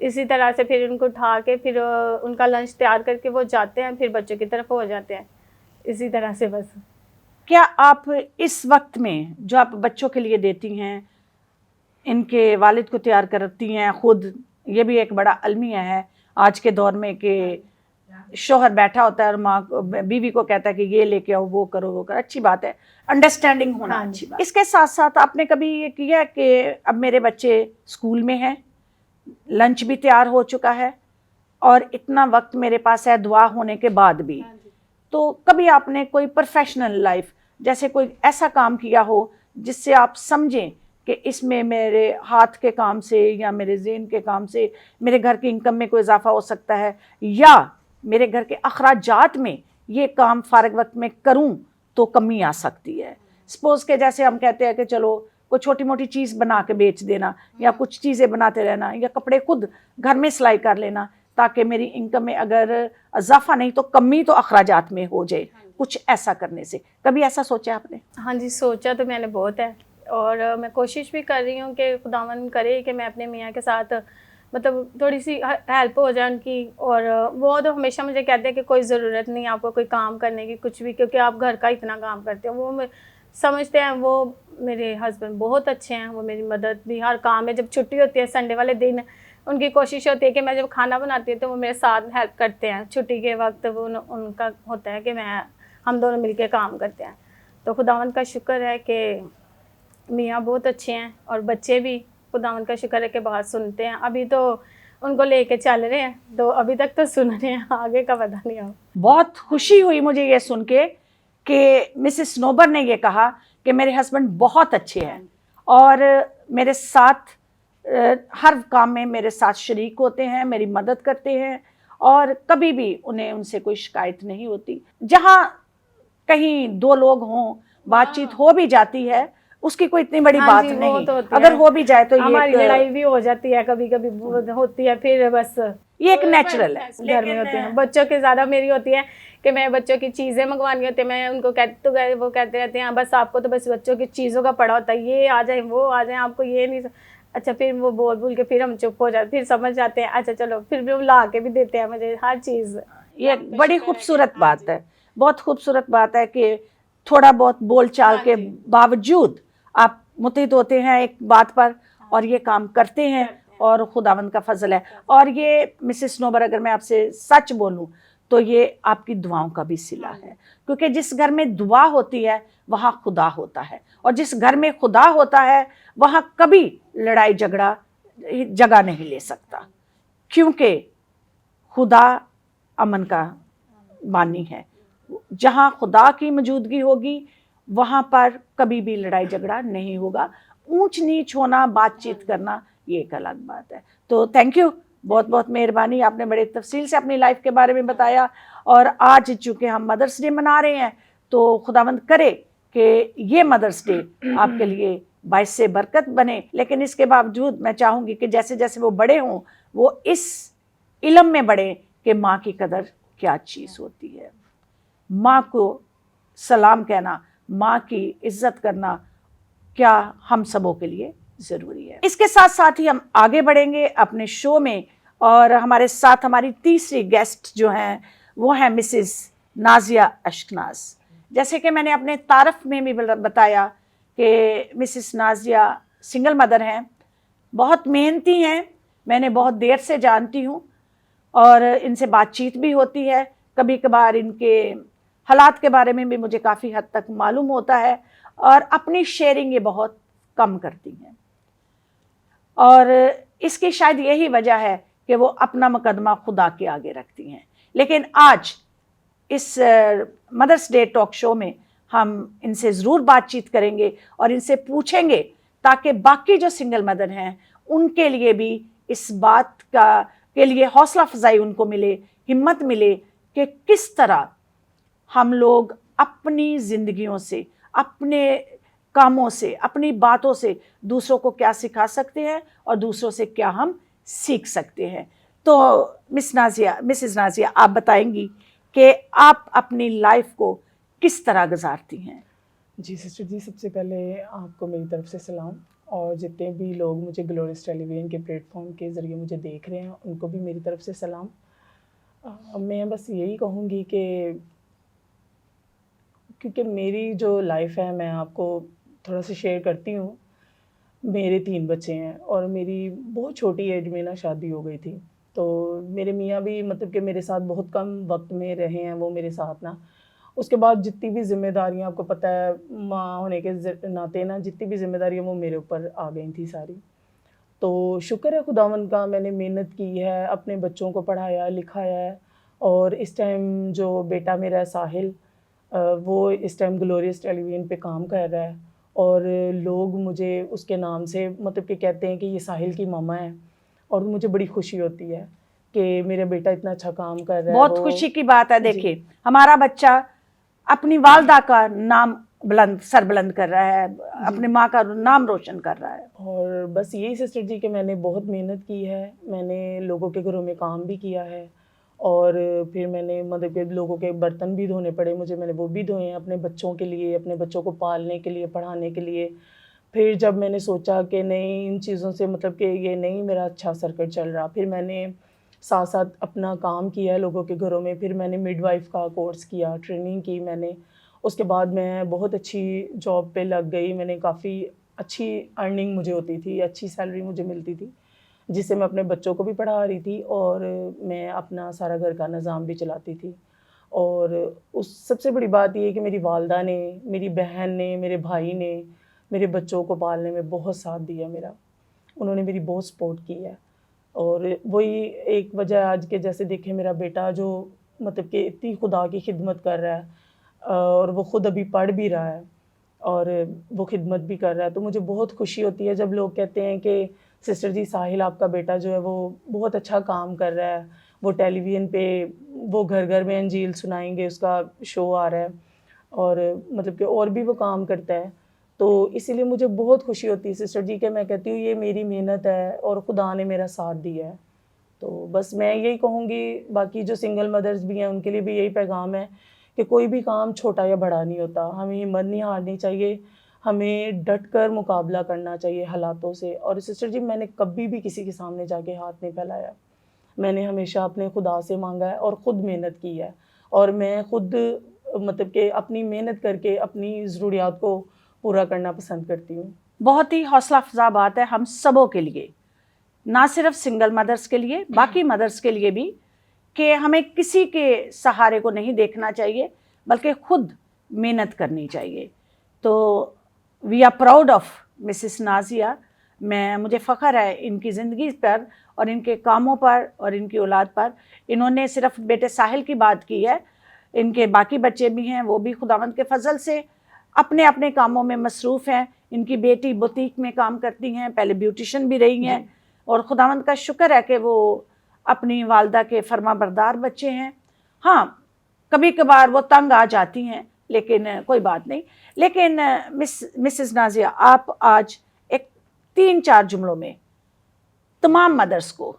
اسی طرح سے پھر ان کو اٹھا کے پھر ان کا لنچ تیار کر کے وہ جاتے ہیں، پھر بچوں کی طرف ہو جاتے ہیں، اسی طرح سے بس. کیا آپ اس وقت میں جو آپ بچوں کے لیے دیتی ہیں، ان کے والد کو تیار کرتی ہیں خود؟ یہ بھی ایک بڑا المیہ ہے آج کے دور میں کہ شوہر بیٹھا ہوتا ہے اور ماں بیوی کو کہتا ہے کہ یہ لے کے آؤ، وہ کرو وہ کرو. اچھی بات ہے، انڈرسٹینڈنگ ہونا اچھی بات. اس کے ساتھ ساتھ آپ نے کبھی یہ کیا کہ اب میرے بچے اسکول میں ہیں، لنچ بھی تیار ہو چکا ہے اور اتنا وقت میرے پاس ہے دعا ہونے کے بعد بھی، تو کبھی آپ نے کوئی پروفیشنل لائف جیسے کوئی ایسا کام کیا ہو جس سے آپ سمجھیں کہ اس میں میرے ہاتھ کے کام سے یا میرے ذہن کے کام سے میرے گھر کی انکم میں کوئی اضافہ ہو سکتا ہے، یا میرے گھر کے اخراجات میں یہ کام فارغ وقت میں کروں تو کمی آ سکتی ہے؟ سپوز کہ جیسے ہم کہتے ہیں کہ چلو کوئی چھوٹی موٹی چیز بنا کے بیچ دینا، یا کچھ چیزیں بناتے رہنا، یا کپڑے خود گھر میں سلائی کر لینا، تاکہ میری انکم میں اگر اضافہ نہیں تو کمی تو اخراجات میں ہو جائے. کچھ ایسا کرنے سے کبھی ایسا سوچا آپ نے؟ ہاں جی، سوچا تو میں نے بہت ہے، اور میں کوشش بھی کر رہی ہوں کہ خداوند کرے کہ میں اپنے میاں کے ساتھ مطلب تھوڑی سی ہیلپ ہو جائے ان کی. اور وہ تو ہمیشہ مجھے کہتے ہیں کہ کوئی ضرورت نہیں آپ کو کوئی کام کرنے کی کچھ بھی، کیونکہ آپ گھر کا اتنا کام کرتے ہیں. وہ سمجھتے ہیں، وہ میرے ہسبینڈ بہت اچھے ہیں، وہ میری مدد بھی ہر کام میں. جب چھٹی ہوتی ہے سنڈے والے دن ان کی کوشش ہوتی ہے کہ میں جب کھانا بناتی ہوں تو وہ میرے ساتھ ہیلپ کرتے ہیں. چھٹی کے وقت وہ ان کا ہوتا ہے کہ ہم دونوں مل کے کام کرتے ہیں. تو خداوند کا شکر ہے کہ میاں بہت اچھے ہیں، اور بچے بھی خداوند کا شکر ہے کہ بات سنتے ہیں. ابھی تو ان کو لے کے چل رہے ہیں، تو ابھی تک تو سن رہے ہیں، آگے کا پتہ نہیں ہو. بہت خوشی ہوئی مجھے یہ سن کے کہ مسز نوبر نے یہ کہا کہ میرے ہسبینڈ بہت اچھے ہیں اور میرے ساتھ ہر کام میں میرے ساتھ شریک ہوتے ہیں، میری مدد کرتے ہیں، اور کبھی بھی انہیں ان سے کوئی شکایت نہیں ہوتی. جہاں کہیں دو لوگ ہوں بات چیت ہو بھی جاتی ہے، اس کی کوئی اتنی بڑی بات نہیں، اگر ہو بھی جائے تو ہماری لڑائی بھی ہو جاتی ہے کبھی کبھی ہوتی ہے، پھر بس یہ ایک نیچرل ہے. گھر میں ہوتی ہیں. بچوں کے زیادہ میری ہوتی ہے کہ میں بچوں کی چیزیں منگوانی ہوتی ہیں، میں ان کو کہتے گئے، وہ کہتے رہتے ہیں بس آپ کو تو بس بچوں کی چیزوں کا پڑا ہوتا ہے، یہ آ جائیں وہ آ جائیں، آپ کو یہ نہیں. اچھا پھر وہ بول کے پھر ہم چپ ہو جاتے، پھر سمجھ جاتے ہیں اچھا چلو، پھر بھی وہ لا کے بھی دیتے ہیں مجھے ہر چیز. یہ بڑی خوبصورت بات ہے، بہت خوبصورت بات ہے کہ تھوڑا بہت بول چال کے باوجود آپ متحد ہوتے ہیں ایک بات پر اور یہ کام کرتے ہیں، اور خداوند کا فضل ہے. اور یہ مسز نوبر، اگر میں آپ سے سچ بولوں تو یہ آپ کی دعاؤں کا بھی صلہ ہے، کیونکہ جس گھر میں دعا ہوتی ہے وہاں خدا ہوتا ہے، اور جس گھر میں خدا ہوتا ہے وہاں کبھی لڑائی جھگڑا جگہ نہیں لے سکتا، کیونکہ خدا امن کا بانی ہے. جہاں خدا کی موجودگی ہوگی وہاں پر کبھی بھی لڑائی جھگڑا نہیں ہوگا. اونچ نیچ ہونا، بات چیت کرنا، یہ ایک الگ بات ہے. تو تھینک یو، بہت بہت مہربانی، آپ نے بڑے تفصیل سے اپنی لائف کے بارے میں بتایا. اور آج چونکہ ہم مدرس ڈے منا رہے ہیں تو خداوند کرے کہ یہ مدرس ڈے آپ کے لیے باعث برکت بنے. لیکن اس کے باوجود میں چاہوں گی کہ جیسے جیسے وہ بڑے ہوں وہ اس علم میں بڑھیں کہ ماں کی قدر کیا چیز ہوتی ہے، ماں کو سلام کہنا، ماں کی عزت کرنا کیا ہم سبوں کے لیے ضروری ہے. اس کے ساتھ ساتھ ہی ہم آگے بڑھیں گے اپنے شو میں، اور ہمارے ساتھ ہماری تیسری گیسٹ جو ہیں وہ ہیں مسز نازیہ اشکناز. جیسے کہ میں نے اپنے تعارف میں بھی بتایا کہ مسز نازیہ سنگل مدر ہیں، بہت محنتی ہیں، میں نے بہت دیر سے جانتی ہوں اور ان سے بات چیت بھی ہوتی ہے. کبھی کبھار ان کے حالات کے بارے میں بھی مجھے کافی حد تک معلوم ہوتا ہے، اور اپنی شیئرنگ یہ بہت کم کرتی ہیں، اور اس کی شاید یہی وجہ ہے کہ وہ اپنا مقدمہ خدا کے آگے رکھتی ہیں. لیکن آج اس مدرس ڈے ٹاک شو میں ہم ان سے ضرور بات چیت کریں گے اور ان سے پوچھیں گے تاکہ باقی جو سنگل مدر ہیں ان کے لیے بھی اس بات کے لیے حوصلہ افزائی ان کو ملے، ہمت ملے کہ کس طرح ہم لوگ اپنی زندگیوں سے، اپنے کاموں سے، اپنی باتوں سے دوسروں کو کیا سکھا سکتے ہیں اور دوسروں سے کیا ہم سیکھ سکتے ہیں. تو مسز نازیہ آپ بتائیں گی کہ آپ اپنی لائف کو کس طرح گزارتی ہیں؟ جی سسٹر جی، سب سے پہلے آپ کو میری طرف سے سلام. اور جتنے بھی لوگ مجھے گلوریس ٹیلی ویژن کے پلیٹ فارم کے ذریعے مجھے دیکھ رہے ہیں ان کو بھی میری طرف سے سلام. میں بس یہی کہوں گی کہ کیونکہ میری جو لائف ہے میں آپ کو تھوڑا سا شیئر کرتی ہوں. میرے 3 بچے ہیں اور میری بہت چھوٹی ایج میں نا شادی ہو گئی تھی. تو میرے میاں بھی مطلب کہ میرے ساتھ بہت کم وقت میں رہے ہیں وہ میرے ساتھ نا. اس کے بعد جتنی بھی ذمہ داریاں آپ کو پتہ ہے ماں ہونے کے ناطے نا جتنی بھی ذمہ داریاں وہ میرے اوپر آ گئی تھیں ساری. تو شکر ہے خداوند کا میں نے محنت کی ہے اپنے بچوں کو پڑھایا لکھایا ہے. اور اس ٹائم جو بیٹا میرا ہے ساحل وہ اس ٹائم گلوریس ٹیلی ویژن پہ کام کر رہا ہے اور لوگ مجھے اس کے نام سے مطلب کہ کہتے ہیں کہ یہ ساحل کی ماما ہے. اور مجھے بڑی خوشی ہوتی ہے کہ میرا بیٹا اتنا اچھا کام کر رہا ہے. بہت خوشی کی بات ہے. دیکھیے ہمارا بچہ اپنی والدہ کا نام سر بلند کر رہا ہے, اپنے ماں کا نام روشن کر رہا ہے. اور بس یہی سسٹر جی کہ میں نے بہت محنت کی ہے. میں نے لوگوں کے گھروں میں کام بھی کیا ہے اور پھر میں نے مطلب کہ لوگوں کے برتن بھی دھونے پڑے مجھے, میں نے وہ بھی دھوئے ہیں اپنے بچوں کے لیے, اپنے بچوں کو پالنے کے لیے, پڑھانے کے لیے. پھر جب میں نے سوچا کہ نہیں ان چیزوں سے مطلب کہ یہ نہیں میرا اچھا سرکٹ چل رہا, پھر میں نے ساتھ ساتھ اپنا کام کیا ہے لوگوں کے گھروں میں. پھر میں نے مڈ وائف کا کورس کیا, ٹریننگ کی میں نے. اس کے بعد میں بہت اچھی جاب پہ لگ گئی. میں نے کافی اچھی ارننگ مجھے ہوتی تھی, اچھی سیلری مجھے ملتی تھی جس سے میں اپنے بچوں کو بھی پڑھا رہی تھی اور میں اپنا سارا گھر کا نظام بھی چلاتی تھی. اور اس سب سے بڑی بات یہ ہے کہ میری والدہ نے, میری بہن نے, میرے بھائی نے میرے بچوں کو پالنے میں بہت ساتھ دیا میرا. انہوں نے میری بہت سپورٹ کی ہے. اور وہی ایک وجہ آج کے جیسے دیکھیں میرا بیٹا جو مطلب کہ اتنی خدا کی خدمت کر رہا ہے اور وہ خود ابھی پڑھ بھی رہا ہے اور وہ خدمت بھی کر رہا ہے. تو مجھے بہت خوشی ہوتی ہے جب لوگ کہتے ہیں کہ سسٹر جی ساحل آپ کا بیٹا جو ہے وہ بہت اچھا کام کر رہا ہے, وہ ٹیلی ویژن پہ وہ گھر گھر میں انجیل سنائیں گے, اس کا شو آ رہا ہے اور مطلب کہ اور بھی وہ کام کرتا ہے. تو اسی لیے مجھے بہت خوشی ہوتی ہے سسٹر جی کہ میں کہتی ہوں یہ میری محنت ہے اور خدا نے میرا ساتھ دیا ہے. تو بس میں یہی کہوں گی, باقی جو سنگل مدرز بھی ہیں ان کے لیے بھی یہی پیغام ہے کہ کوئی بھی کام چھوٹا یا بڑا نہیں ہوتا. ہمیں ہمت نہیں ہارنی چاہیے, ہمیں ڈٹ کر مقابلہ کرنا چاہیے حالاتوں سے. اور سسٹر جی میں نے کبھی بھی کسی کے سامنے جا کے ہاتھ نہیں پھیلایا. میں نے ہمیشہ اپنے خدا سے مانگا ہے اور خود محنت کی ہے. اور میں خود مطلب کہ اپنی محنت کر کے اپنی ضروریات کو پورا کرنا پسند کرتی ہوں. بہت ہی حوصلہ افزا بات ہے ہم سبوں کے لیے, نہ صرف سنگل مدرس کے لیے, باقی مدرس کے لیے بھی, کہ ہمیں کسی کے سہارے کو نہیں دیکھنا چاہیے بلکہ خود محنت کرنی چاہیے. تو we are proud of Mrs Nazia. مجھے فخر ہے ان کی زندگی پر اور ان کے کاموں پر اور ان کی اولاد پر. انہوں نے صرف بیٹے ساحل کی بات کی ہے, ان کے باقی بچے بھی ہیں, وہ بھی خداوند کے فضل سے اپنے اپنے کاموں میں مصروف ہیں. ان کی بیٹی بوتیک میں کام کرتی ہیں, پہلے بیوٹیشن بھی رہی ہیں, اور خداوند کا شکر ہے کہ وہ اپنی والدہ کے فرما بردار بچے ہیں. ہاں کبھی کبھار وہ تنگ آ جاتی ہیں لیکن کوئی بات نہیں. لیکن مسز نازیہ آپ آج ایک 3-4 جملوں میں تمام مدرس کو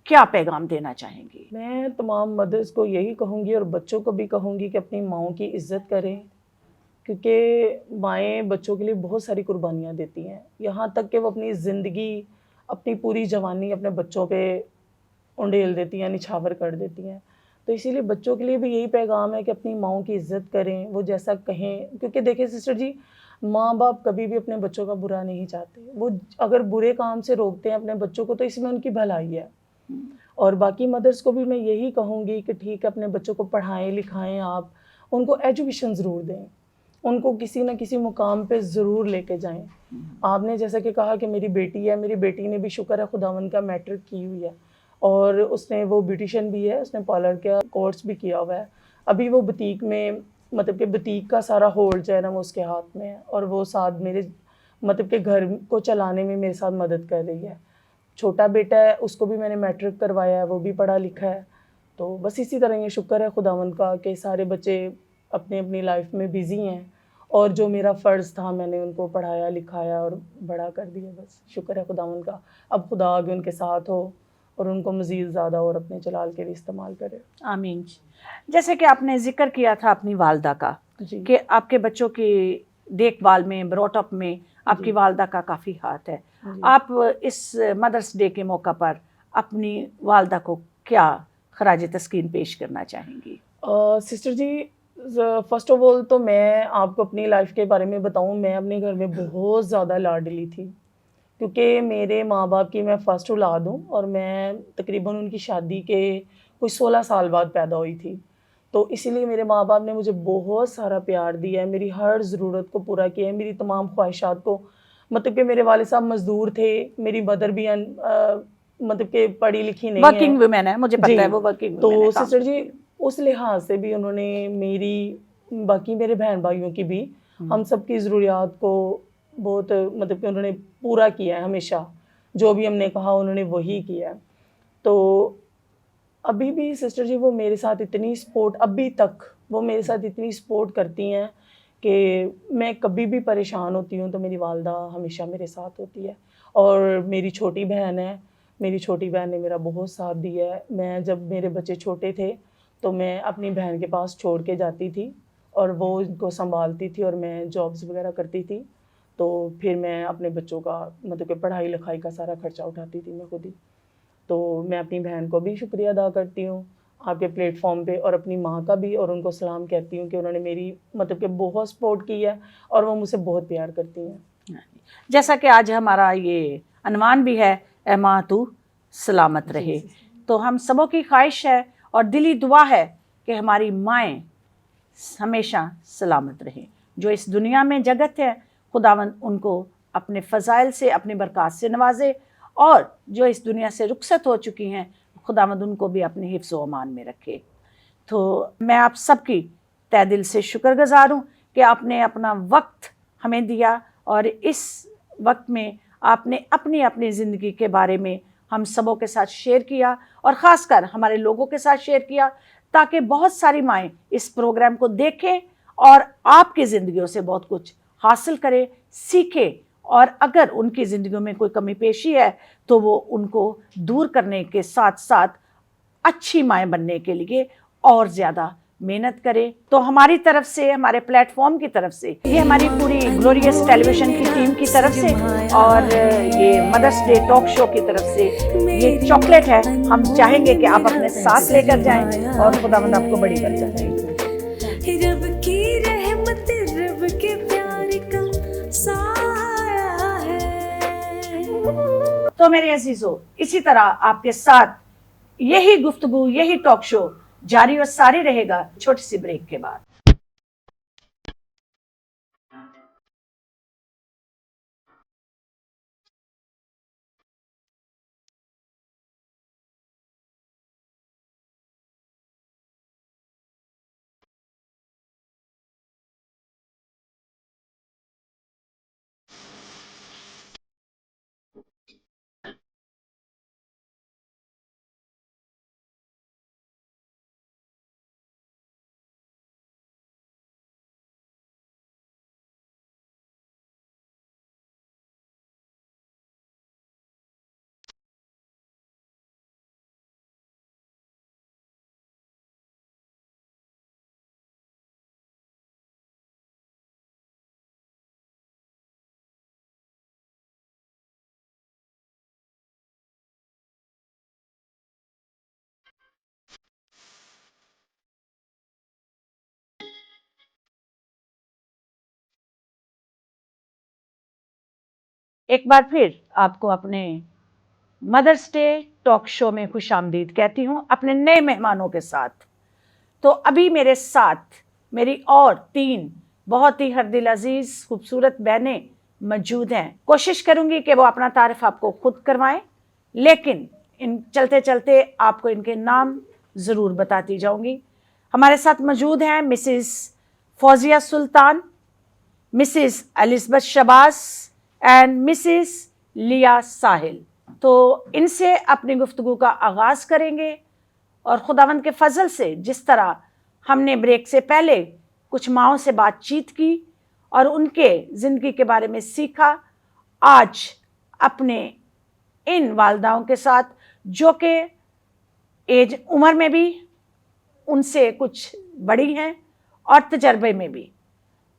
کیا پیغام دینا چاہیں گی؟ میں تمام مدرس کو یہی کہوں گی اور بچوں کو بھی کہوں گی کہ اپنی ماؤں کی عزت کریں, کیونکہ مائیں بچوں کے لیے بہت ساری قربانیاں دیتی ہیں, یہاں تک کہ وہ اپنی زندگی اپنی پوری جوانی اپنے بچوں پہ انڈیل دیتی ہیں, نچھاور کر دیتی ہیں. تو اسی لیے بچوں کے لیے بھی یہی پیغام ہے کہ اپنی ماؤں کی عزت کریں, وہ جیسا کہیں. کیونکہ دیکھیں سسٹر جی ماں باپ کبھی بھی اپنے بچوں کا برا نہیں چاہتے. وہ اگر برے کام سے روکتے ہیں اپنے بچوں کو تو اس میں ان کی بھلائی ہے. اور باقی مدرس کو بھی میں یہی کہوں گی کہ ٹھیک ہے اپنے بچوں کو پڑھائیں لکھائیں, آپ ان کو ایجوکیشن ضرور دیں, ان کو کسی نہ کسی مقام پہ ضرور لے کے جائیں. آپ نے جیسا کہ کہا کہ میری بیٹی ہے, میری بیٹی نے بھی شکر ہے خداوند کا میٹرک کی ہوئی ہے اور اس نے وہ بیوٹیشین بھی ہے, اس نے پارلر کا کورس بھی کیا ہوا ہے. ابھی وہ بوتیک میں مطلب کہ بوتیک کا سارا ہولڈ جو ہے نا وہ اس کے ہاتھ میں ہے, اور وہ ساتھ میرے مطلب کہ گھر کو چلانے میں میرے ساتھ مدد کر رہی ہے. چھوٹا بیٹا ہے اس کو بھی میں نے میٹرک کروایا ہے, وہ بھی پڑھا لکھا ہے. تو بس اسی طرح یہ شکر ہے خداوند کا کہ سارے بچے اپنی اپنی لائف میں بیزی ہیں, اور جو میرا فرض تھا میں نے ان کو پڑھایا لکھایا اور بڑا کر دیا. بس شکر ہے خداوند کا. اب خدا آگے ان کے ساتھ ہو اور ان کو مزید زیادہ اور اپنے جلال کے لیے استعمال کرے. آمین. جیسے کہ آپ نے ذکر کیا تھا اپنی والدہ کا, جی کہ آپ کے بچوں کی دیکھ بھال میں, بروٹ اپ میں آپ کی والدہ کا کافی ہاتھ ہے. جی. آپ اس مدرس ڈے کے موقع پر اپنی والدہ کو کیا خراج تسکین پیش کرنا چاہیں گی؟ Sister ji, first of all تو میں آپ کو اپنی لائف کے بارے میں بتاؤں، میں اپنے گھر میں بہت زیادہ لاڈلی تھی، کیونکہ میرے ماں باپ کی میں فرسٹ اولاد ہوں، اور میں تقریباً ان کی شادی کے کوئی 16 سال بعد پیدا ہوئی تھی. تو اسی لیے میرے ماں باپ نے مجھے بہت سارا پیار دیا ہے، میری ہر ضرورت کو پورا کیا ہے، میری تمام خواہشات کو. مطلب کہ میرے والد صاحب مزدور تھے، میری مدر بھی مطلب کہ پڑھی لکھی نہیں ہے، ورکنگ ویمن ہے، مجھے پتہ ہے وہ ورکنگ تو ویمن ہے. سسٹر جی اس لحاظ سے بھی انہوں نے میری، باقی میرے بہن بھائیوں کی بھی، ہم سب کی ضروریات کو بہت مطلب کہ انہوں نے پورا کیا ہے. ہمیشہ جو بھی ہم نے کہا انہوں نے وہی کیا ہے. تو ابھی بھی سسٹر جی وہ میرے ساتھ اتنی سپورٹ، ابھی تک وہ میرے ساتھ اتنی سپورٹ کرتی ہیں کہ میں کبھی بھی پریشان ہوتی ہوں تو میری والدہ ہمیشہ میرے ساتھ ہوتی ہے. اور میری چھوٹی بہن ہے، میری چھوٹی بہن نے میرا بہت ساتھ دیا ہے. میں جب میرے بچے چھوٹے تھے تو میں اپنی بہن کے پاس چھوڑ کے جاتی تھی، اور وہ ان کو سنبھالتی تھی، اور میں جابس وغیرہ کرتی تھی. تو پھر میں اپنے بچوں کا مطلب کہ پڑھائی لکھائی کا سارا خرچہ اٹھاتی تھی میں خود ہی. تو میں اپنی بہن کو بھی شکریہ ادا کرتی ہوں آپ کے پلیٹ فارم پہ، اور اپنی ماں کا بھی، اور ان کو سلام کہتی ہوں کہ انہوں نے میری مطلب کہ بہت سپورٹ کی ہے، اور وہ مجھ سے بہت پیار کرتی ہیں. جیسا کہ آج ہمارا یہ عنوان بھی ہے، اے ماں تو سلامت رہے، تو ہم سبوں کی خواہش ہے اور دلی دعا ہے کہ ہماری مائیں ہمیشہ سلامت رہیں. جو اس دنیا میں جگت ہے، خداوند ان کو اپنے فضائل سے، اپنی برکات سے نوازے، اور جو اس دنیا سے رخصت ہو چکی ہیں خداوند ان کو بھی اپنے حفظ و امان میں رکھے. تو میں آپ سب کی تہ دل سے شکر گزار ہوں کہ آپ نے اپنا وقت ہمیں دیا، اور اس وقت میں آپ نے اپنی اپنی زندگی کے بارے میں ہم سبوں کے ساتھ شیئر کیا، اور خاص کر ہمارے لوگوں کے ساتھ شیئر کیا، تاکہ بہت ساری مائیں اس پروگرام کو دیکھیں اور آپ کی زندگیوں سے بہت کچھ حاصل کریں، سیکھیں، اور اگر ان کی زندگیوں میں کوئی کمی پیشی ہے تو وہ ان کو دور کرنے کے ساتھ ساتھ اچھی مائیں بننے کے لیے اور زیادہ محنت کریں. تو ہماری طرف سے، ہمارے پلیٹ فارم کی طرف سے، یہ ہماری پوری گلوریس ٹیلی ویژن کی ٹیم کی طرف سے، اور یہ مدرس ڈے ٹاک شو کی طرف سے یہ چاکلیٹ ہے. ہم چاہیں گے کہ آپ اپنے ساتھ لے کر جائیں، اور خداوند آپ کو بڑی برکت دے. رب کی رحمت، رب کے پیار کا سایہ ہے. تو میرے عزیزو، اسی طرح آپ کے ساتھ یہی گفتگو، یہی ٹاک شو جاری اور ساری رہے گا چھوٹی سی بریک کے بعد. ایک بار پھر آپ کو اپنے مدرس ڈے ٹاک شو میں خوش آمدید کہتی ہوں اپنے نئے مہمانوں کے ساتھ. تو ابھی میرے ساتھ میری اور 3 بہت ہی ہر دل عزیز خوبصورت بہنیں موجود ہیں. کوشش کروں گی کہ وہ اپنا تعارف آپ کو خود کروائیں، لیکن چلتے چلتے آپ کو ان کے نام ضرور بتاتی جاؤں گی. ہمارے ساتھ موجود ہیں Mrs Fauzia Sultan, Mrs Elizabeth Shahbaz and Mrs Leah Sahil. تو ان سے اپنی گفتگو کا آغاز کریں گے، اور خداوند کے فضل سے جس طرح ہم نے بریک سے پہلے کچھ ماؤں سے بات چیت کی اور ان کے زندگی کے بارے میں سیکھا، آج اپنے ان والداؤں کے ساتھ جو کہ عمر میں بھی ان سے کچھ بڑی ہیں اور تجربے میں بھی،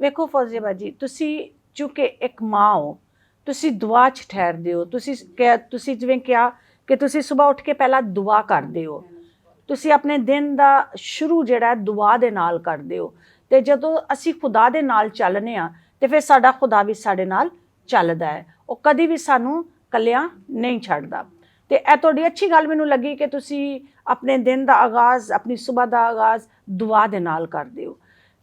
ਵੇਖੋ ਫੌਜ਼ੀਆ ਬਾਜੀ, ਤੁਸੀਂ ਚੂੰਕਿ ਇੱਕ ਮਾਂ ਹੋ, ਤੁਸੀਂ ਦੁਆ 'ਚ ਠਹਿਰਦੇ ਹੋ, ਤੁਸੀਂ ਜਿਵੇਂ ਕਿਹਾ ਕਿ ਤੁਸੀਂ ਸਵੇਰ ਉੱਠ ਕੇ ਪਹਿਲਾਂ ਦੁਆ ਕਰਦੇ ਹੋ, ਤੁਸੀਂ ਆਪਣੇ ਦਿਨ ਦਾ ਸ਼ੁਰੂ ਜਿਹੜਾ ਦੁਆ ਦੇ ਨਾਲ ਕਰਦੇ ਹੋ, ਤੇ ਜਦੋਂ ਅਸੀਂ ਖੁਦਾ ਦੇ ਨਾਲ ਚੱਲਨੇ ਆ ਤੇ ਫਿਰ ਸਾਡਾ ਖੁਦਾ ਵੀ ਸਾਡੇ ਨਾਲ ਚੱਲਦਾ ਹੈ, ਉਹ ਕਦੀ ਵੀ ਸਾਨੂੰ ਕੱਲਿਆਂ ਨਹੀਂ ਛੱਡਦਾ। ਤੇ ਇਹ ਤੁਹਾਡੀ ਅੱਛੀ ਗੱਲ ਮੈਨੂੰ ਲੱਗੀ ਕਿ ਤੁਸੀਂ ਆਪਣੇ ਦਿਨ ਦਾ ਆਗਾਜ਼, ਆਪਣੀ ਸਵੇਰ ਦਾ ਆਗਾਜ਼ ਦੁਆ ਦੇ ਨਾਲ ਕਰਦੇ ਹੋ।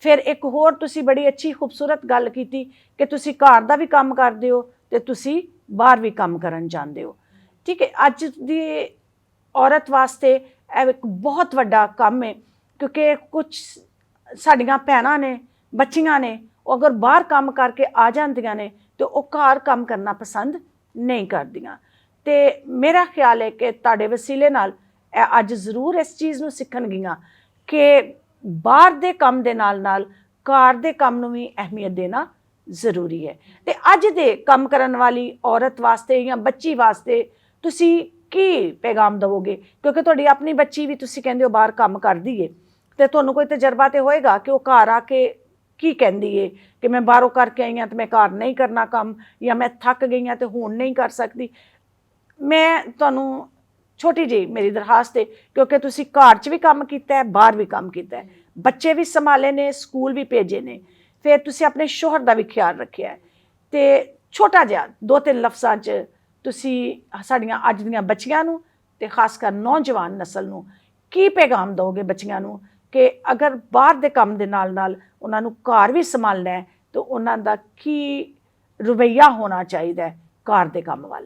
ਫਿਰ ਇੱਕ ਹੋਰ ਤੁਸੀਂ ਬੜੀ ਅੱਛੀ ਖੂਬਸੂਰਤ ਗੱਲ ਕੀਤੀ ਕਿ ਤੁਸੀਂ ਘਰ ਦਾ ਵੀ ਕੰਮ ਕਰਦੇ ਹੋ ਤੇ ਤੁਸੀਂ ਬਾਹਰ ਵੀ ਕੰਮ ਕਰਨ ਜਾਂਦੇ ਹੋ। ਠੀਕ ਹੈ, ਅੱਜ ਦੀ ਔਰਤ ਵਾਸਤੇ ਇਹ ਇੱਕ ਬਹੁਤ ਵੱਡਾ ਕੰਮ ਹੈ, ਕਿਉਂਕਿ ਕੁਝ ਸਾਡੀਆਂ ਭੈਣਾਂ ਨੇ, ਬੱਚੀਆਂ ਨੇ, ਉਹ ਅਗਰ ਬਾਹਰ ਕੰਮ ਕਰਕੇ ਆ ਜਾਂਦੀਆਂ ਨੇ ਤੇ ਉਹ ਘਰ ਕੰਮ ਕਰਨਾ ਪਸੰਦ ਨਹੀਂ ਕਰਦੀਆਂ। ਤੇ ਮੇਰਾ ਖਿਆਲ ਹੈ ਕਿ ਤੁਹਾਡੇ ਵਸੀਲੇ ਨਾਲ ਇਹ ਅੱਜ ਜ਼ਰੂਰ ਇਸ ਚੀਜ਼ ਨੂੰ ਸਿੱਖਣਗੀਆਂ ਕਿ ਬਾਹਰ ਦੇ ਕੰਮ ਦੇ ਨਾਲ ਨਾਲ ਘਰ ਦੇ ਕੰਮ ਨੂੰ ਵੀ ਅਹਿਮੀਅਤ ਦੇਣਾ ਜ਼ਰੂਰੀ ਹੈ। ਤੇ ਅੱਜ ਦੇ ਕੰਮ ਕਰਨ ਵਾਲੀ ਔਰਤ ਵਾਸਤੇ ਜਾਂ ਬੱਚੀ ਵਾਸਤੇ ਤੁਸੀਂ ਕੀ ਪੈਗਾਮ ਦੇਵੋਗੇ? ਕਿਉਂਕਿ ਤੁਹਾਡੀ ਆਪਣੀ ਬੱਚੀ ਵੀ ਤੁਸੀਂ ਕਹਿੰਦੇ ਹੋ ਬਾਹਰ ਕੰਮ ਕਰਦੀ ਏ, ਤੇ ਤੁਹਾਨੂੰ ਕੋਈ ਤਜਰਬਾ ਤੇ ਹੋਏਗਾ ਕਿ ਉਹ ਘਰ ਆ ਕੇ ਕੀ ਕਹਿੰਦੀ ਏ ਕਿ ਮੈਂ ਬਾਹਰੋਂ ਕਰਕੇ ਆਈ ਹਾਂ ਤੇ ਮੈਂ ਘਰ ਨਹੀਂ ਕਰਨਾ ਕੰਮ, ਜਾਂ ਮੈਂ ਥੱਕ ਗਈ ਹਾਂ ਤੇ ਹੁਣ ਨਹੀਂ ਕਰ ਸਕਦੀ। ਮੈਂ ਤੁਹਾਨੂੰ ਛੋਟੀ ਜਿਹੀ ਮੇਰੀ ਦਰਖਾਸਤ ਹੈ, ਕਿਉਂਕਿ ਤੁਸੀਂ ਘਰ 'ਚ ਵੀ ਕੰਮ ਕੀਤਾ ਹੈ, ਬਾਹਰ ਵੀ ਕੰਮ ਕੀਤਾ ਹੈ, ਬੱਚੇ ਵੀ ਸੰਭਾਲੇ ਨੇ, ਸਕੂਲ ਵੀ ਭੇਜੇ ਨੇ, ਫਿਰ ਤੁਸੀਂ ਆਪਣੇ ਸ਼ੋਹਰ ਦਾ ਵੀ ਖਿਆਲ ਰੱਖਿਆ ਹੈ, ਤੇ ਛੋਟਾ ਜਿਹਾ 2-3 ਲਫ਼ਜ਼ਾਂ 'ਚ ਤੁਸੀਂ ਸਾਡੀਆਂ ਅੱਜ ਦੀਆਂ ਬੱਚੀਆਂ ਨੂੰ ਤੇ ਖਾਸ ਕਰ ਨੌਜਵਾਨ ਨਸਲ ਨੂੰ ਕੀ ਪੈਗਾਮ ਦਿਓਗੇ ਬੱਚੀਆਂ ਨੂੰ ਕਿ ਅਗਰ ਬਾਹਰ ਦੇ ਕੰਮ ਦੇ ਨਾਲ ਨਾਲ ਉਹਨਾਂ ਨੂੰ ਘਰ ਵੀ ਸੰਭਾਲਣਾ ਹੈ ਤਾਂ ਉਹਨਾਂ ਦਾ ਕੀ ਰਵੱਈਆ ਹੋਣਾ ਚਾਹੀਦਾ ਹੈ ਘਰ ਦੇ ਕੰਮ ਵੱਲ?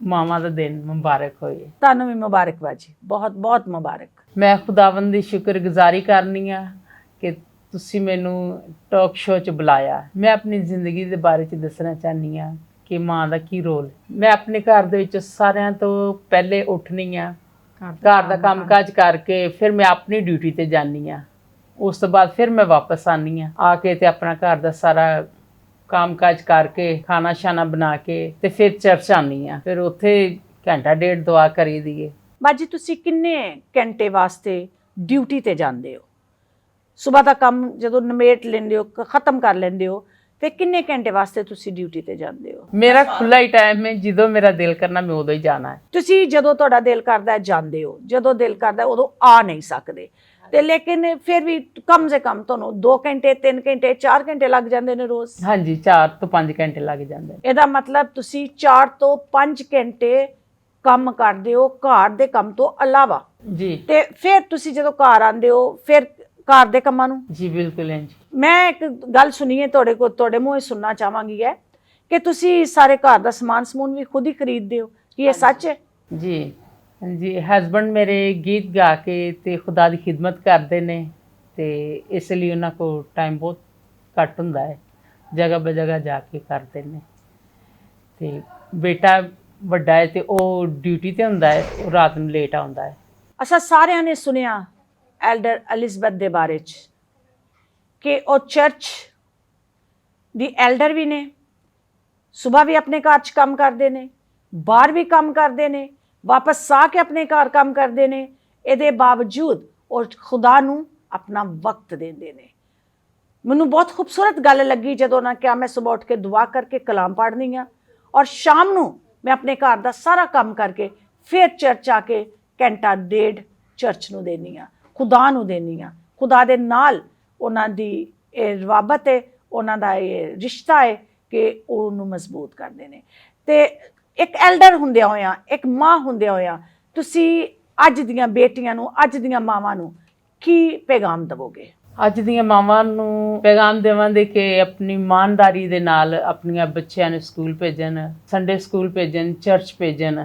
ਮਾਵਾਂ ਦਾ ਦਿਨ ਮੁਬਾਰਕ ਹੋਏ। ਤੁਹਾਨੂੰ ਵੀ ਮੁਬਾਰਕਬਾਦ ਜੀ, ਬਹੁਤ ਬਹੁਤ ਮੁਬਾਰਕ। ਮੈਂ ਖੁਦਾਵੰਦ ਦੀ ਸ਼ੁਕਰਗੁਜ਼ਾਰੀ ਕਰਨੀ ਆ ਕਿ ਤੁਸੀਂ ਮੈਨੂੰ ਟਾਕ ਸ਼ੋਅ 'ਚ ਬੁਲਾਇਆ। ਮੈਂ ਆਪਣੀ ਜ਼ਿੰਦਗੀ ਦੇ ਬਾਰੇ 'ਚ ਦੱਸਣਾ ਚਾਹਨੀ ਆ ਕਿ ਮਾਂ ਦਾ ਕੀ ਰੋਲ। ਮੈਂ ਆਪਣੇ ਘਰ ਦੇ ਵਿੱਚ ਸਾਰਿਆਂ ਤੋਂ ਪਹਿਲੇ ਉੱਠਣੀ ਆ, ਘਰ ਦਾ ਕੰਮਕਾਜ ਕਰਕੇ ਫਿਰ ਮੈਂ ਆਪਣੀ ਡਿਊਟੀ ਤੇ ਜਾਂਦੀ ਆ। ਉਸ ਤੋਂ ਬਾਅਦ ਫਿਰ ਮੈਂ ਵਾਪਸ ਆਉਂਦੀ ਆ ਕੇ ਤੇ ਆਪਣਾ ਘਰ ਦਾ ਸਾਰਾ ਕੰਮਕਾਜ ਕਰਕੇ ਖਾਣਾ ਸ਼ਾਨਾ ਬਣਾ ਕੇ ਤੇ ਫਿਰ ਚਰਚ ਆਉਂਦੀ ਆ। ਫਿਰ ਉੱਥੇ ਘੰਟਾ ਡੇਢ ਦੁਆ ਕਰੀ ਦੀਏ। ਬਾਜੀ ਤੁਸੀਂ ਕਿੰਨੇ ਘੰਟੇ ਵਾਸਤੇ ਡਿਊਟੀ ਤੇ ਜਾਂਦੇ ਹੋ? ਸਵੇਰ ਦਾ ਕੰਮ ਜਦੋਂ ਨਿਮੇਟ ਲੈਂਦੇ ਹੋ, ਖਤਮ ਕਰ ਲੈਂਦੇ ਹੋ, ਫਿਰ ਕਿੰਨੇ ਘੰਟੇ ਵਾਸਤੇ ਤੁਸੀਂ ਡਿਊਟੀ ਤੇ ਜਾਂਦੇ ਹੋ? ਮੇਰਾ ਖੁੱਲਾ ਹੀ ਟਾਈਮ ਹੈ, ਜਦੋਂ ਮੇਰਾ ਦਿਲ ਕਰਨਾ ਮੈਂ ਉਦੋਂ ਹੀ ਜਾਣਾ ਹੈ। ਤੁਸੀਂ ਜਦੋਂ ਤੁਹਾਡਾ ਦਿਲ ਕਰਦਾ ਹੈ ਜਾਂਦੇ ਹੋ, ਜਦੋਂ ਦਿਲ ਕਰਦਾ ਹੈ ਉਦੋਂ ਆ ਨਹੀਂ ਸਕਦੇ, ਤੇ ਲੇਕਿਨ ਫਿਰ ਵੀ ਕਮ ਸੇ ਕਮ ਤੁਹਾਨੂੰ 2 ਘੰਟੇ 3 ਘੰਟੇ 4 ਘੰਟੇ ਲੱਗ ਜਾਂਦੇ ਨੇ ਰੋਜ਼। ਹਾਂਜੀ 4 ਤੋਂ 5 ਘੰਟੇ ਲੱਗ ਜਾਂਦੇ ਨੇ। ਇਹਦਾ ਮਤਲਬ ਤੁਸੀਂ 4 ਤੋਂ 5 ਘੰਟੇ ਕੰਮ ਕਰਦੇ ਹੋ ਘਰ ਦੇ ਕੰਮ ਤੋਂ ਇਲਾਵਾ ਜੀ। ਤੇ ਫਿਰ ਤੁਸੀਂ ਜਦੋਂ ਘਰ ਆਉਂਦੇ ਹੋ ਫਿਰ ਘਰ ਦੇ ਕੰਮਾਂ ਨੂੰ। ਜੀ ਬਿਲਕੁਲ ਇੰਜ। ਮੈਂ ਇੱਕ ਗੱਲ ਸੁਣੀ ਹੈ ਤੁਹਾਡੇ ਕੋਲ, ਤੁਹਾਡੇ ਮੂੰਹੋਂ ਸੁਣਨਾ ਚਾਹਾਂਗੀ ਹੈ ਕਿ ਤੁਸੀਂ ਸਾਰੇ ਘਰ ਦਾ ਸਮਾਨ ਸਮੂਨ ਵੀ ਖੁਦ ਹੀ ਖਰੀਦਦੇ ਹੋ, ਕੀ ਇਹ ਸੱਚ ਹੈ? ਜੀ ਹਾਂਜੀ, ਹਸਬੰਡ ਮੇਰੇ ਗੀਤ ਗਾ ਕੇ ਤੇ ਖੁਦਾ ਦੀ ਖਿਦਮਤ ਕਰਦੇ ਨੇ, ਤੇ ਇਸ ਲਈ ਉਹਨਾਂ ਕੋਲ ਟਾਈਮ ਬਹੁਤ ਘੱਟ ਹੁੰਦਾ ਹੈ, ਜਗ੍ਹਾ ਬਜਗ੍ਹਾ ਜਾ ਕੇ ਕਰਦੇ ਨੇ। ਤੇ ਬੇਟਾ ਵੱਡਾ ਹੈ ਤੇ ਉਹ ਡਿਊਟੀ ਤੇ ਹੁੰਦਾ ਹੈ, ਉਹ ਰਾਤ ਨੂੰ ਲੇਟ ਆਉਂਦਾ ਹੈ। ਅਸਾਂ ਸਾਰਿਆਂ ਨੇ ਸੁਣਿਆ ਐਲਡਰ ਐਲਿਜ਼ਬeth ਦੇ ਬਾਰੇ 'ਚ ਕਿ ਉਹ ਚਰਚ ਦੀ ਐਲਡਰ ਵੀ ਨੇ, ਸਵੇਰ ਵੀ ਆਪਣੇ ਘਰ 'ਚ ਕੰਮ ਕਰਦੇ ਨੇ, ਬਾਹਰ ਵੀ ਕੰਮ ਕਰਦੇ ਨੇ, ਵਾਪਸ ਆ ਕੇ ਆਪਣੇ ਘਰ ਕੰਮ ਕਰਦੇ ਨੇ। ਇਹਦੇ ਬਾਵਜੂਦ ਉਹ ਖੁਦਾ ਨੂੰ ਆਪਣਾ ਵਕਤ ਦਿੰਦੇ ਨੇ। ਮੈਨੂੰ ਬਹੁਤ ਖੂਬਸੂਰਤ ਗੱਲ ਲੱਗੀ ਜਦੋਂ ਉਹਨਾਂ ਕਿਹਾ ਮੈਂ ਸਵੇਰ ਉੱਠ ਕੇ ਦੁਆ ਕਰਕੇ ਕਲਾਮ ਪੜ੍ਹਨੀ ਆ ਔਰ ਸ਼ਾਮ ਨੂੰ ਮੈਂ ਆਪਣੇ ਘਰ ਦਾ ਸਾਰਾ ਕੰਮ ਕਰਕੇ ਫਿਰ ਚਰਚ ਆ ਕੇ ਘੰਟਾ ਡੇਢ ਚਰਚ ਨੂੰ ਦੇਣੀ ਆ, ਖੁਦਾ ਨੂੰ ਦੇਣੀ ਆ। ਖੁਦਾ ਦੇ ਨਾਲ ਉਹਨਾਂ ਦੀ ਇਹ ਰਵਾਬਤ ਹੈ, ਉਹਨਾਂ ਦਾ ਇਹ ਰਿਸ਼ਤਾ ਹੈ ਕਿ ਉਹਨੂੰ ਮਜ਼ਬੂਤ ਕਰਦੇ ਨੇ। ਤੇ ਇੱਕ ਐਲਡਰ ਹੁੰਦਿਆਂ ਹੋਇਆਂ, ਇੱਕ ਮਾਂ ਹੁੰਦਿਆਂ ਹੋਇਆਂ, ਤੁਸੀਂ ਅੱਜ ਦੀਆਂ ਬੇਟੀਆਂ ਨੂੰ, ਅੱਜ ਦੀਆਂ ਮਾਵਾਂ ਨੂੰ ਕੀ ਪੈਗਾਮ ਦੇਵੋਗੇ? ਅੱਜ ਦੀਆਂ ਮਾਵਾਂ ਨੂੰ ਪੈਗਾਮ ਦੇਵਾਂਗੇ ਕਿ ਆਪਣੀ ਇਮਾਨਦਾਰੀ ਦੇ ਨਾਲ ਆਪਣੀਆਂ ਬੱਚਿਆਂ ਨੂੰ ਸਕੂਲ ਭੇਜਣ, ਸੰਡੇ ਸਕੂਲ ਭੇਜਣ, ਚਰਚ ਭੇਜਣ,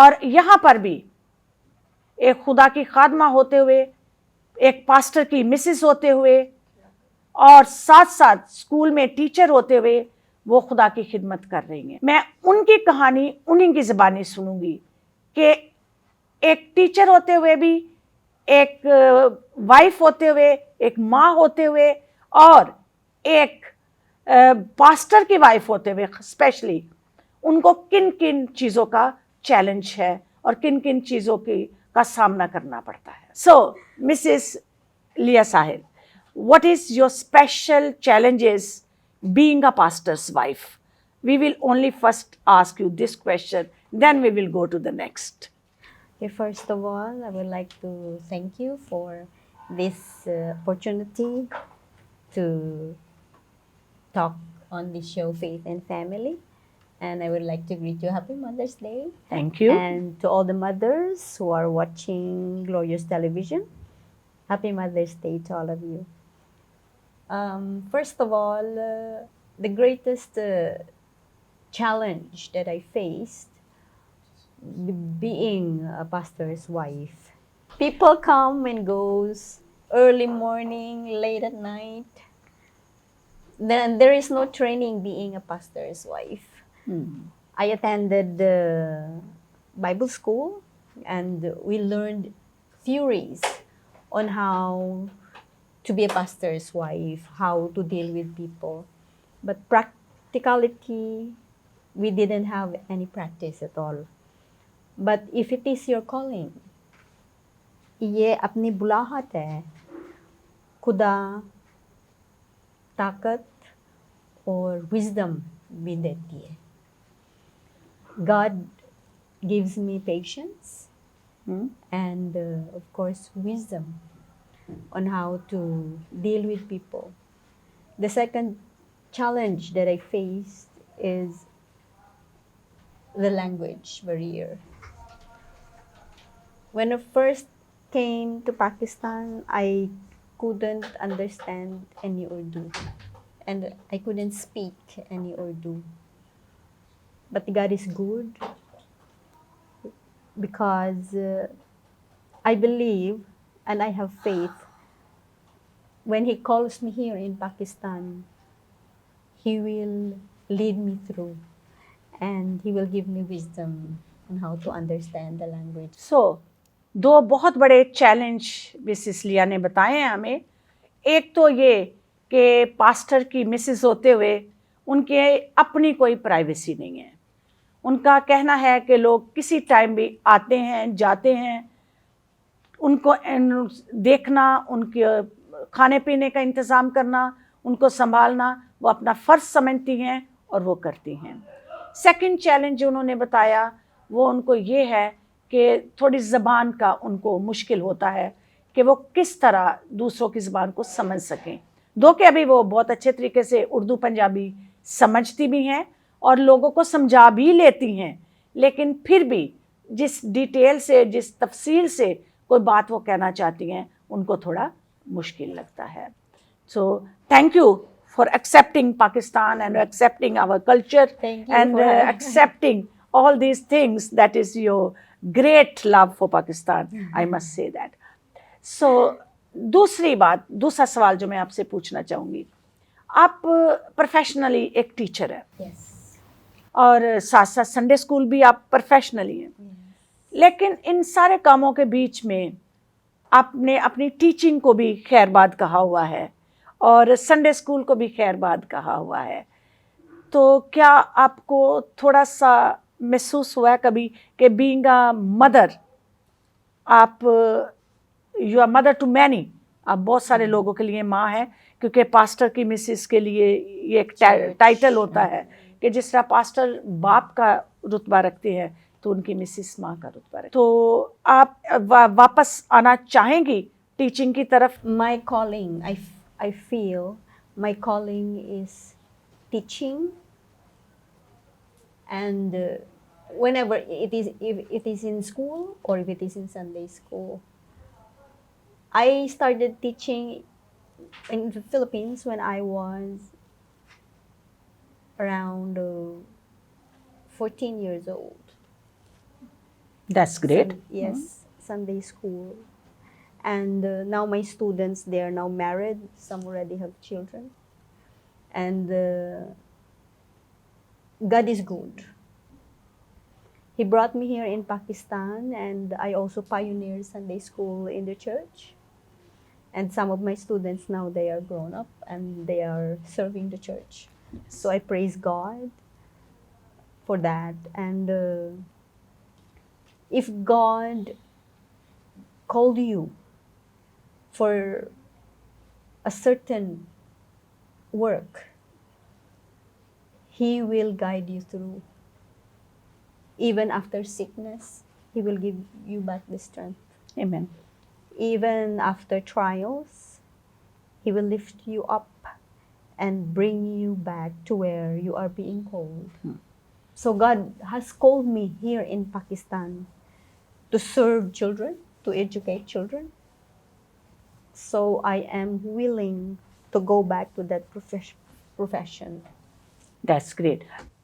اور یہاں پر بھی ایک خدا کی خادمہ ہوتے ہوئے, ایک پاسٹر کی مسز ہوتے ہوئے, اور ساتھ ساتھ اسکول میں ٹیچر ہوتے ہوئے وہ خدا کی خدمت کر رہی ہیں. میں ان کی کہانی انہی کی زبانی سنوں گی کہ ایک ٹیچر ہوتے ہوئے بھی, ایک وائف ہوتے ہوئے, ایک ماں ہوتے ہوئے, اور ایک پاسٹر کی وائف ہوتے ہوئے اسپیشلی ان کو کن کن چیزوں کا چیلنج ہے اور کن کن چیزوں کا سامنا کرنا پڑتا ہے. سو Mrs Leah Sahil, what is your special challenges being a pastor's wife? We will only first ask you this question, then we will go to the next. Okay, first of all, I would like to thank you for this opportunity to talk on the show Faith and Family. And I would like to greet you Happy Mother's Day. Thank you. And to all the mothers who are watching Glorious Television, Happy Mother's Day to all of you. First of all, the greatest challenge that I faced being a pastor's wife. People come and goes, early morning, late at night. Then there is no training being a pastor's wife. I attended Bible school and we learned theories on how to be a pastor's wife, how to deal with people. But practicality, we didn't have any practice at all. But if it is your calling, یہ اپنی بلاہت ہے, خدا طاقت اور wisdom بھی دیتی ہے. God gives me patience and of course wisdom on how to deal with people. The second challenge that I faced is the language barrier. When I first came to Pakistan, I couldn't understand any Urdu and I couldn't speak any Urdu. But God is good because I believe and I have faith. When He calls me here in Pakistan, He will lead me through and He will give me wisdom on how to understand the language. So, دو بہت بڑے challenge Mrs لیا نے بتائے ہیں ہمیں. ایک تو یہ کہ پاسٹر کی مسز ہوتے ہوئے ان کے اپنی کوئی پرائیویسی نہیں ہے. ان کا کہنا ہے کہ لوگ کسی ٹائم بھی آتے ہیں جاتے ہیں, ان کو دیکھنا, ان کے کھانے پینے کا انتظام کرنا, ان کو سنبھالنا وہ اپنا فرض سمجھتی ہیں اور وہ کرتی ہیں. سیکنڈ چیلنج جو انہوں نے بتایا وہ ان کو یہ ہے کہ تھوڑی زبان کا ان کو مشکل ہوتا ہے کہ وہ کس طرح دوسروں کی زبان کو سمجھ سکیں. دو کہ ابھی وہ بہت اچھے طریقے سے اردو پنجابی سمجھتی بھی ہیں اور لوگوں کو سمجھا بھی لیتی ہیں, لیکن پھر بھی جس ڈیٹیل سے, جس تفصیل سے کوئی بات وہ کہنا چاہتی ہیں ان کو تھوڑا مشکل لگتا ہے. So thank you for accepting Pakistan and accepting our culture and accepting all these things. That is your great love for Pakistan. I must say that. So دوسرا سوال جو میں آپ سے پوچھنا چاہوں گی, آپ پروفیشنلی ایک ٹیچر ہیں Yes. اور ساتھ ساتھ سنڈے اسکول بھی آپ پروفیشنلی ہیں, لیکن ان سارے کاموں کے بیچ میں آپ نے اپنی ٹیچنگ کو بھی خیر باد کہا ہوا ہے اور سنڈے اسکول کو بھی خیر باد کہا ہوا ہے. تو کیا آپ کو تھوڑا سا محسوس ہوا ہے کبھی کہ بینگ اے مدر, آپ you are mother to many, آپ بہت سارے لوگوں کے لیے ماں ہیں, کیونکہ پاسٹر کی مسز کے لیے یہ ایک ٹائٹل ہوتا ہے کہ جس طرح پاسٹر باپ کا رتبہ رکھتے ہیں تو ان کی مسز ماں کا رتبہ رکھتے ہیں. تو آپ واپس آنا چاہیں گی ٹیچنگ کی طرف؟ My calling, I feel my calling is teaching, and whenever it is, if it is in school or if it is in Sunday school. I started teaching in the Philippines when I was around 14 years old. That's great. Yes, Sunday school. And now my students, they are now married. Some already have children. And God is good. He brought me here in Pakistan, and I also pioneered Sunday school in the church. And some of my students now, they are grown up and they are serving the church. So I praise God for that. And if God called you for a certain work, He will guide you through. Even after sickness, He will give you back the strength. Amen. Even after trials, He will lift you up and bring you back to where you are being called. So God has called me here in Pakistan to serve children, to educate children. So I am willing to go back to that profession. That's great.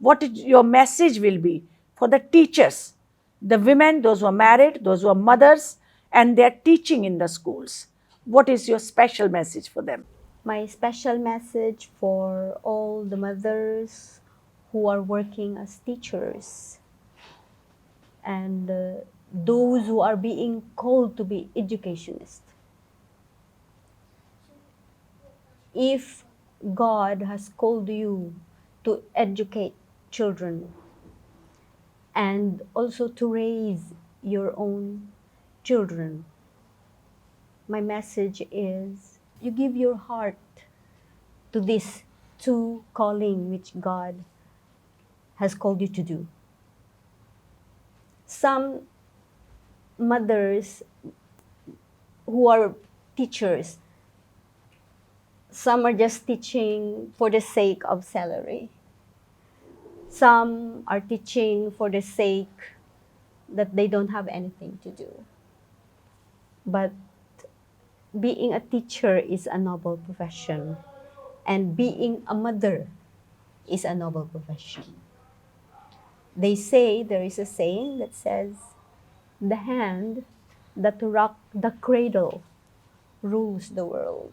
What your message will be for the teachers, the women, those who are married, those who are mothers, and they are teaching in the schools. What is your special message for them? My special message for all the mothers who are working as teachers and those who are being called to be educationists. If God has called you to educate children and also to raise your own children, my message is you give your heart to this two calling which God has called you to do. Some mothers who are teachers, some are just teaching for the sake of salary. Some are teaching for the sake that they don't have anything to do. But being a teacher is a noble profession, and being a mother is a noble profession. They say, there is a saying that says, the hand that rock the cradle rules the world.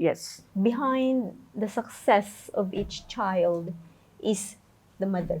Yes. Behind the success of each child is the mother.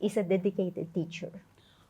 is a dedicated teacher.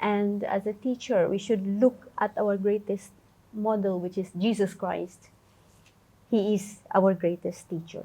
And as a teacher, we should look at our greatest model, which is Jesus Christ. He is our greatest teacher.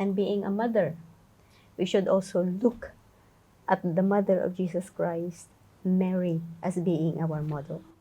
And being a mother, we should also look at the mother of Jesus Christ, Mary, as being our model.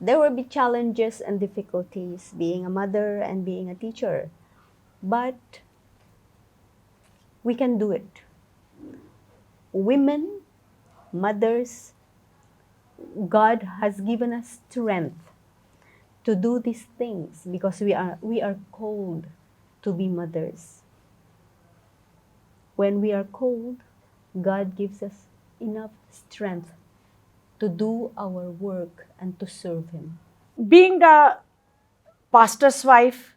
There will be challenges and difficulties being a mother and being a teacher, but we can do it. Women, mothers, God has given us strength to do these things because we are called to be mothers. When we are called, God gives us enough strength to do our work and to serve Him. Being a pastor's wife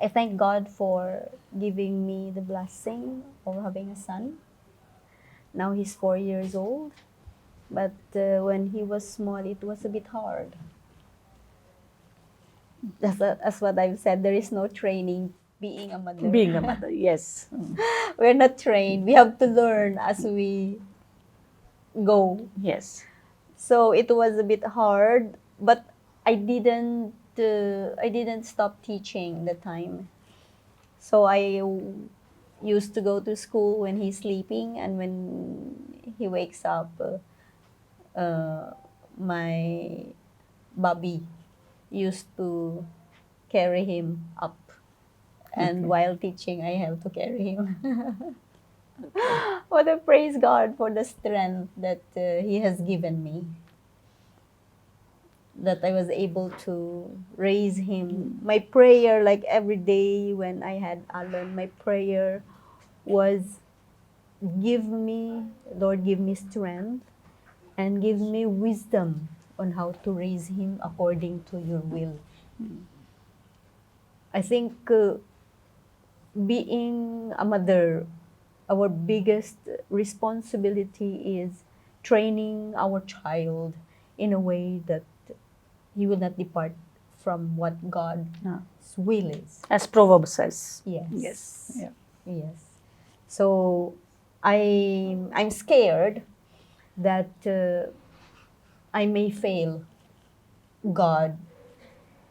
I thank God for giving me the blessing of having a son. Now he's 4 years old, but when he was small, it was a bit hard. That's what I've said. There is no training being a mother. Being a mother, yes. We're not trained. We have to learn as we go. Yes. So it was a bit hard, but I didn't stop teaching the time. So I used to go to school when he's sleeping, and when he wakes up, my Bobby used to carry him up, and while teaching I have to carry him. But I praise God for the strength that He has given me, that I was able to raise him. My prayer, like every day when I had Alan, my prayer was, Lord, give me strength and give me wisdom on how to raise him according to your will. I think being a mother, our biggest responsibility is training our child in a way that he will not depart from what God's will is. As Proverbs says. Yes. Yes. Yeah. Yes. So I'm scared that I may fail God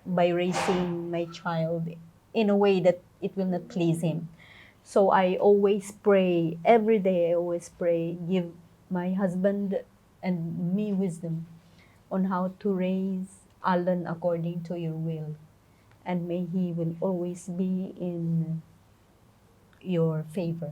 by raising my child in a way that it will not please Him. So I always pray, every day I always pray, give my husband and me wisdom on how to raise Alan according to your will. And may he will always be in your favor.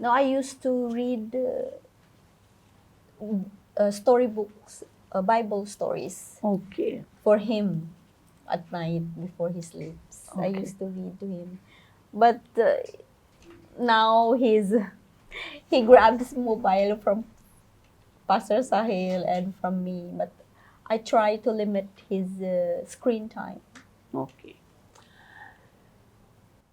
No, I used to read storybooks, Bible stories. Okay. For him at night before he sleeps. Okay. I used to read to him. But now he grabs mobile from Pastor Sahil and from me. But I try to limit his screen time. Okay.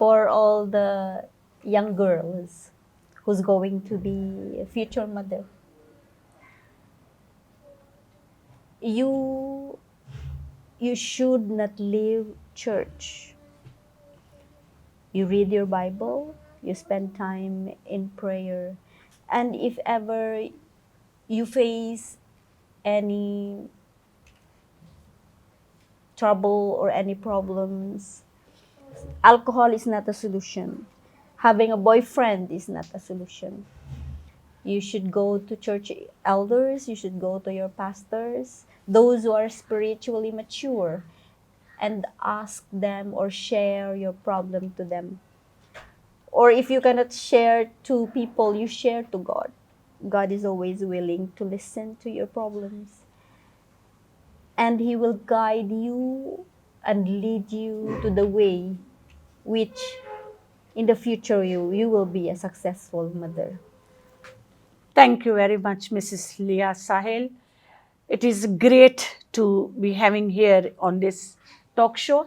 For all the young girls who's going to be a future mother, you should not leave church. You read your Bible, you spend time in prayer, and if ever you face any trouble or any problems, alcohol is not a solution. Having a boyfriend is not a solution. You should go to church elders, you should go to your pastors, those who are spiritually mature, and ask them or share your problem to them. Or if you cannot share to people, you share to God. God is always willing to listen to your problems. And He will guide you and lead you to the way which in the future you will be a successful mother. Thank you very much, Mrs. Leah Sahel. It is great to be having here on this talk show.